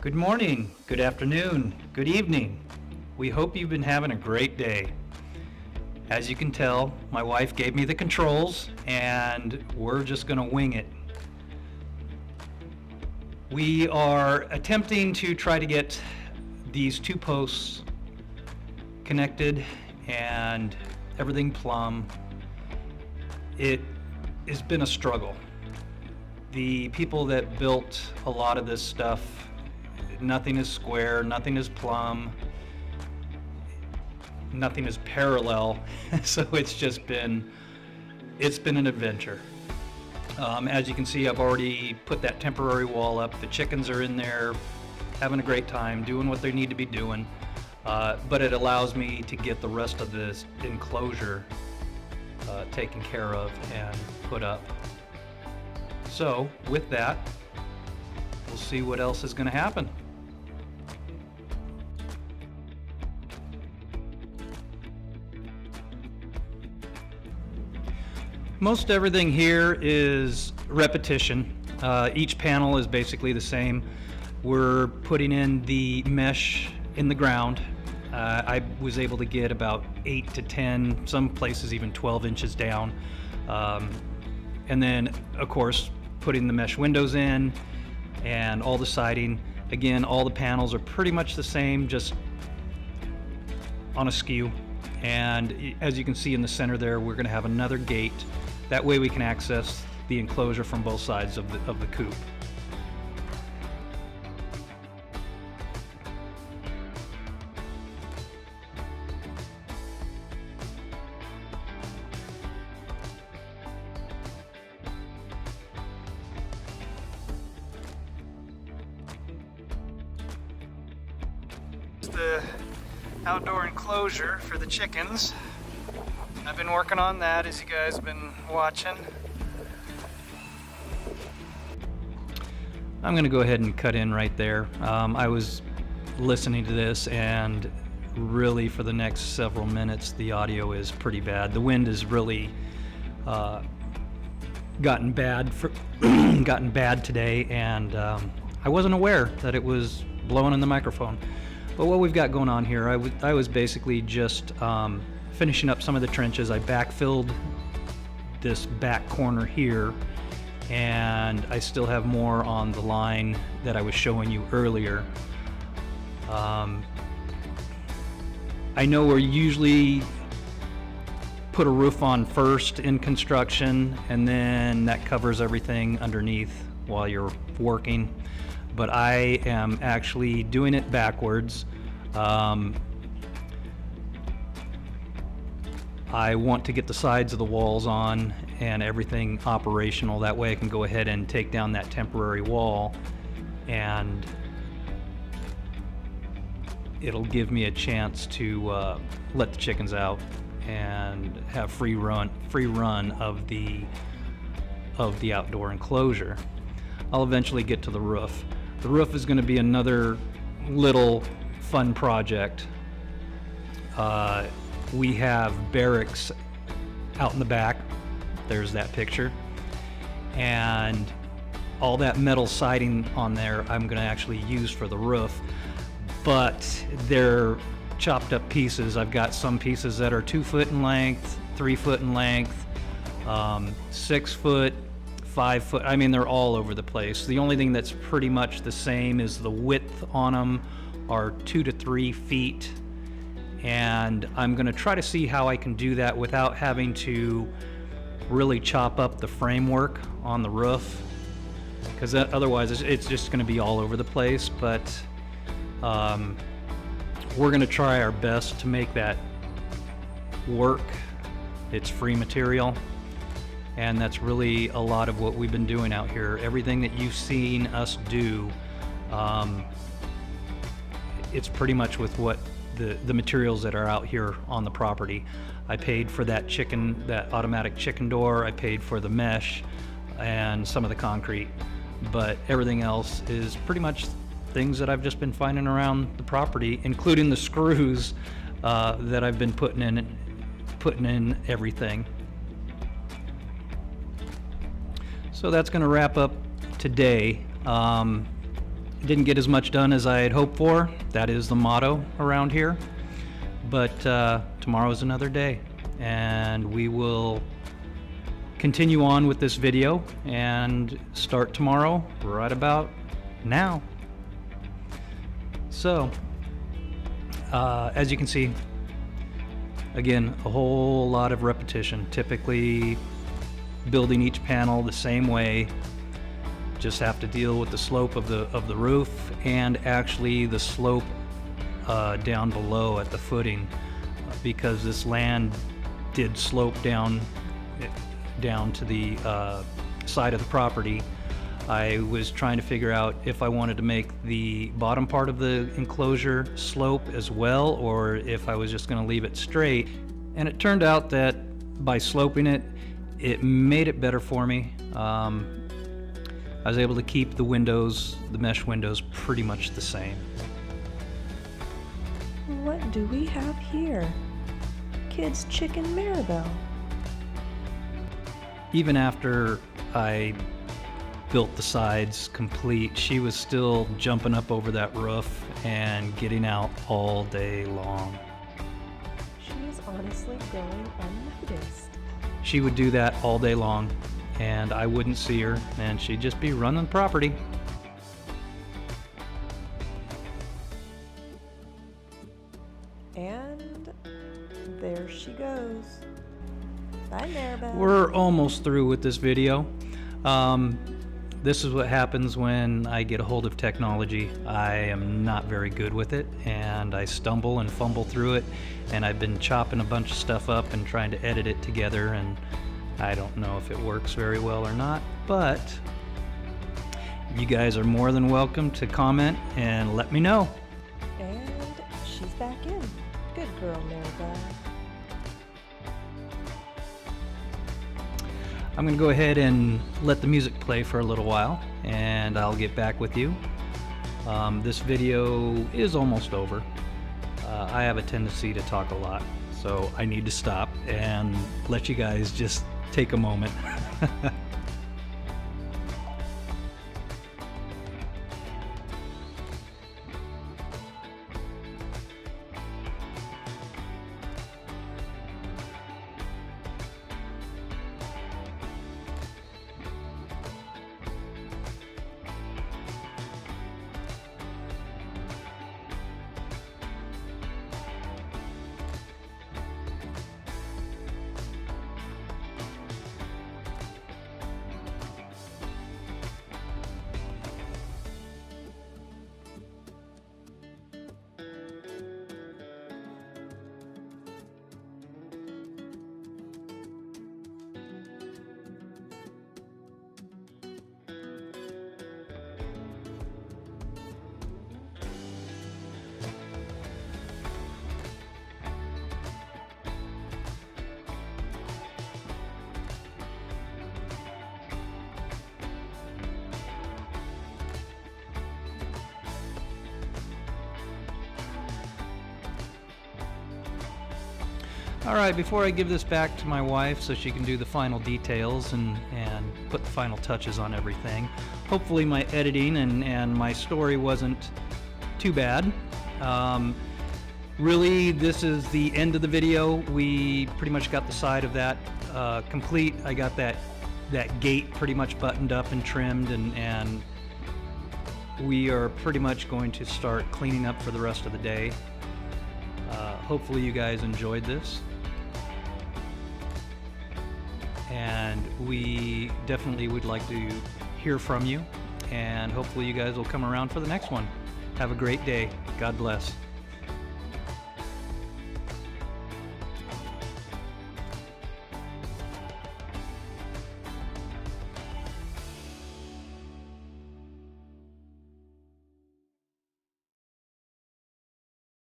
Good morning, good afternoon, good evening. We hope you've been having a great day. As you can tell, my wife gave me the controls and we're just going to wing it. We are attempting to try to get these two posts connected and everything plumb. It has been a struggle. The people that built a lot of this stuff, nothing is square, nothing is plumb, nothing is parallel. So it's been an adventure. As you can see, I've already put that temporary wall up. The chickens are in there having a great time, doing what they need to be doing. But it allows me to get the rest of this enclosure taken care of and put up. So with that, we'll see what else is going to happen. Most everything here is repetition. Each panel is basically the same. We're putting in the mesh in the ground. I was able to get about 8 to 10, some places even 12 inches down. And then, of course, putting the mesh windows in and all the siding. Again, all the panels are pretty much the same, just on a skew. And as you can see in the center there, we're going to have another gate. That way we can access the enclosure from both sides of the coop. The outdoor enclosure for the chickens. I've been working on that, as you guys have been watching. I'm going to go ahead and cut in right there. I was listening to this, and really for the next several minutes the audio is pretty bad. The wind has really gotten bad today, and I wasn't aware that it was blowing in the microphone. But what we've got going on here, I was basically just finishing up some of the trenches. I backfilled this back corner here, and I still have more on the line that I was showing you earlier. I know we're usually put a roof on first in construction, and then that covers everything underneath while you're working. But I am actually doing it backwards. I want to get the sides of the walls on and everything operational. That way I can go ahead and take down that temporary wall, and it'll give me a chance to let the chickens out and have free run of the outdoor enclosure. I'll eventually get to the roof. The roof is going to be another little fun project. We have barracks out in the back. There's that picture. And all that metal siding on there I'm going to actually use for the roof. But they're chopped up pieces. I've got some pieces that are 2 foot in length, 3 foot in length, 6 foot, 5 foot. I mean, they're all over the place. The only thing that's pretty much the same is the width on them are 2 to 3 feet. And I'm going to try to see how I can do that without having to really chop up the framework on the roof, because otherwise it's just going to be all over the place. But we're going to try our best to make that work. It's free material, and that's really a lot of what we've been doing out here. Everything that you've seen us do, it's pretty much with what the materials that are out here on the property. I paid for that automatic chicken door. I paid for the mesh and some of the concrete, but everything else is pretty much things that I've just been finding around the property, including the screws that I've been putting in everything. So that's going to wrap up today. Didn't get as much done as I had hoped for. That is the motto around here. But tomorrow is another day, and we will continue on with this video and start tomorrow right about now. So, as you can see, again, a whole lot of repetition. Typically building each panel the same way. Just have to deal with the slope of the roof and actually the slope down below at the footing, because this land did slope down to the side of the property. I was trying to figure out if I wanted to make the bottom part of the enclosure slope as well, or if I was just going to leave it straight. And it turned out that by sloping it, it made it better for me. I was able to keep the windows, the mesh windows, pretty much the same. What do we have here? Kids' chicken Maribel. Even after I built the sides complete, she was still jumping up over that roof and getting out all day long. She is honestly going unnoticed. She would do that all day long, and I wouldn't see her, and she'd just be running the property. And there she goes. Bye, Maribel. We're almost through with this video. This is what happens when I get a hold of technology. I am not very good with it, and I stumble and fumble through it, and I've been chopping a bunch of stuff up and trying to edit it together, and I don't know if it works very well or not, but you guys are more than welcome to comment and let me know. And she's back in. Good girl, Maribel. I'm going to go ahead and let the music play for a little while, and I'll get back with you. This video is almost over. I have a tendency to talk a lot, so I need to stop and let you guys just take a moment. All right, before I give this back to my wife so she can do the final details and put the final touches on everything, hopefully my editing and my story wasn't too bad. Really, this is the end of the video. We pretty much got the side of that complete. I got that gate pretty much buttoned up and trimmed, and we are pretty much going to start cleaning up for the rest of the day. Hopefully you guys enjoyed this, and we definitely would like to hear from you, and hopefully you guys will come around for the next one. Have a great day. God bless.